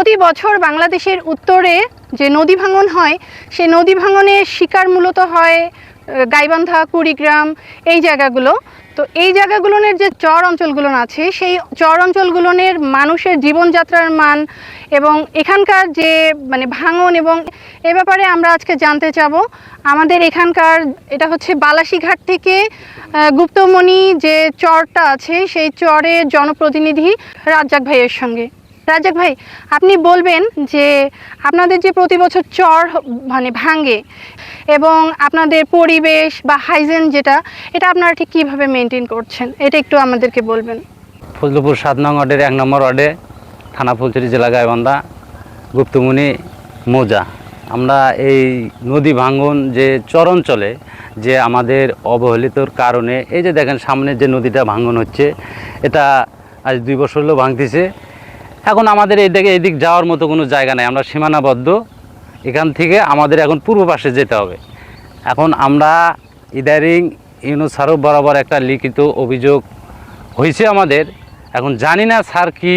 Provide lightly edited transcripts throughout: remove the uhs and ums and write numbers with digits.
প্রতি বছর বাংলাদেশের উত্তরে যে নদী ভাঙন হয় সেই নদী ভাঙনের শিকার মূলত হয় গাইবান্ধা, কুড়িগ্রাম এই জায়গাগুলো। তো এই জায়গাগুলোর যে চর অঞ্চলগুলো আছে সেই চর অঞ্চলগুলোর মানুষের জীবনযাত্রার মান এবং এখানকার যে ভাঙন এবং এ ব্যাপারে আমরা আজকে জানতে চাবো। আমাদের এখানকার এটা হচ্ছে বালাসীঘাট থেকে গুপ্তমণি যে চরটা আছে সেই চরের জনপ্রতিনিধি রাজ্জাক ভাইয়ের সঙ্গে। রাজ্জাক ভাই, আপনি বলবেন যে আপনাদের যে প্রতি বছর চর ভাঙে এবং আপনাদের পরিবেশ বা হাইজেন এটা আপনারা ঠিক কীভাবে মেনটেন করছেন, এটা একটু আমাদেরকে বলবেন। ফজলুপুর 7 নং ওয়ার্ডের 1 নম্বর ওয়ার্ডে, থানা ফুলছড়ি, জেলা গাইবান্ধা, গুপ্তমণি মৌজা। আমরা এই নদী ভাঙন যে চর অঞ্চলে যে আমাদের অবহেলিতর কারণে এই যে দেখেন সামনে যে নদীটা ভাঙন হচ্ছে, এটা আজ 2 বছর হলো ভাঙতেছে। এখন আমাদের এদিক যাওয়ার মতো কোনো জায়গা নেই, আমরা সীমানাবদ্ধ। এখান থেকে আমাদের এখন পূর্ব পাশে যেতে হবে। এখন আমরা ইদারিং ইউনুস স্যার বরাবর একটা লিখিত অভিযোগ হয়েছে আমাদের। এখন জানি না স্যার কি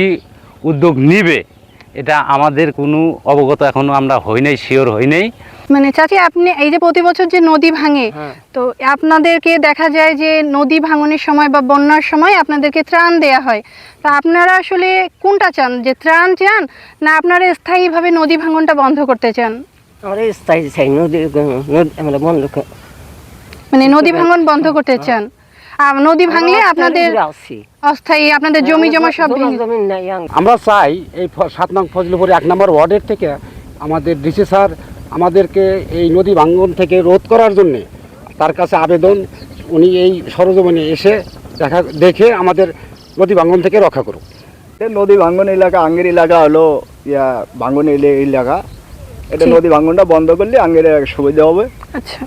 উদ্যোগ নিবে, এটা আমাদের কোনো অবগত এখনও আমরা হই নাই, শিওর হই নাই। চাচি, আপনি এই যে প্রতি বছর যে নদী ভাঙে, তো আপনাদেরকে দেখা যায় যে নদী ভাঙনের সময় বা বন্যার সময় আপনাদেরকে ত্রাণ দেয়া হয়। তা আপনারা আসলে কোনটা চান, যে ত্রাণ চান না আপনারা স্থায়ীভাবে নদী ভাঙনটা বন্ধ করতে চান? নদী ভাঙন বন্ধ করতে চান। নদী ভাঙলে আপনাদের অস্থায়ী আপনাদের জমি জমা সব আমরা চাই এই 7 নং ফজলুপুর 1 নম্বর ওয়ার্ডের থেকে আমাদের ডিসি স্যার আমাদেরকে এই নদী ভাঙন থেকে রোধ করার জন্যে তার কাছে আবেদন, উনি এই সরজমিনে এসে দেখে আমাদের নদী ভাঙন থেকে রক্ষা করুক। নদী ভাঙন এলাকা, আঙ্গের এলাকা হলো ভাঙন এলাকা। এটা নদী ভাঙনটা বন্ধ করলে আঙ্গের সুবিধা হবে। আচ্ছা,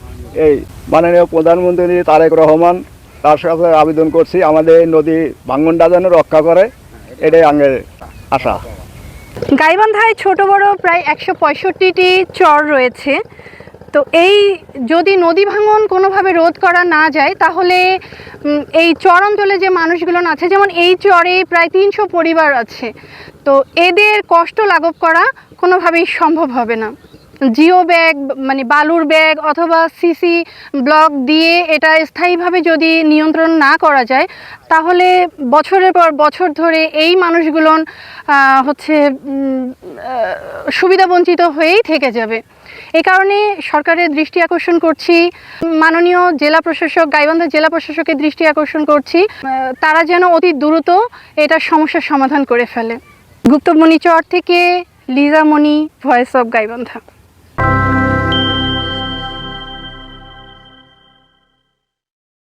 এই মাননীয় প্রধানমন্ত্রী তারেক রহমান তার সাথে আবেদন করছি আমাদের নদী ভাঙনটা যেন রক্ষা করে, এটাই আঙ্গের আশা। গাইবান্ধায় ছোট বড় প্রায় 165টি চর রয়েছে। তো এই যদি নদী ভাঙন কোনোভাবে রোধ করা না যায় তাহলে এই চর অঞ্চলে যে মানুষগুলো আছে, যেমন এই চরে প্রায় 300 পরিবার আছে, তো এদের কষ্ট লাঘব করা কোনোভাবেই সম্ভব হবে না। জিও ব্যাগ বালুর ব্যাগ অথবা সিসি ব্লক দিয়ে এটা স্থায়ীভাবে যদি নিয়ন্ত্রণ না করা যায় তাহলে বছরের পর বছর ধরে এই মানুষগুলো সুবিধাবঞ্চিত হয়েই থেকে যাবে। এই কারণে সরকারের দৃষ্টি আকর্ষণ করছি, মাননীয় জেলা প্রশাসক, গাইবান্ধা জেলা প্রশাসকের দৃষ্টি আকর্ষণ করছি, তারা যেন অতি দ্রুত এটা সমস্যার সমাধান করে ফেলে। গুপ্তমণি চর থেকে লিজা মণি, ভয়েস অফ গাইবান্ধা।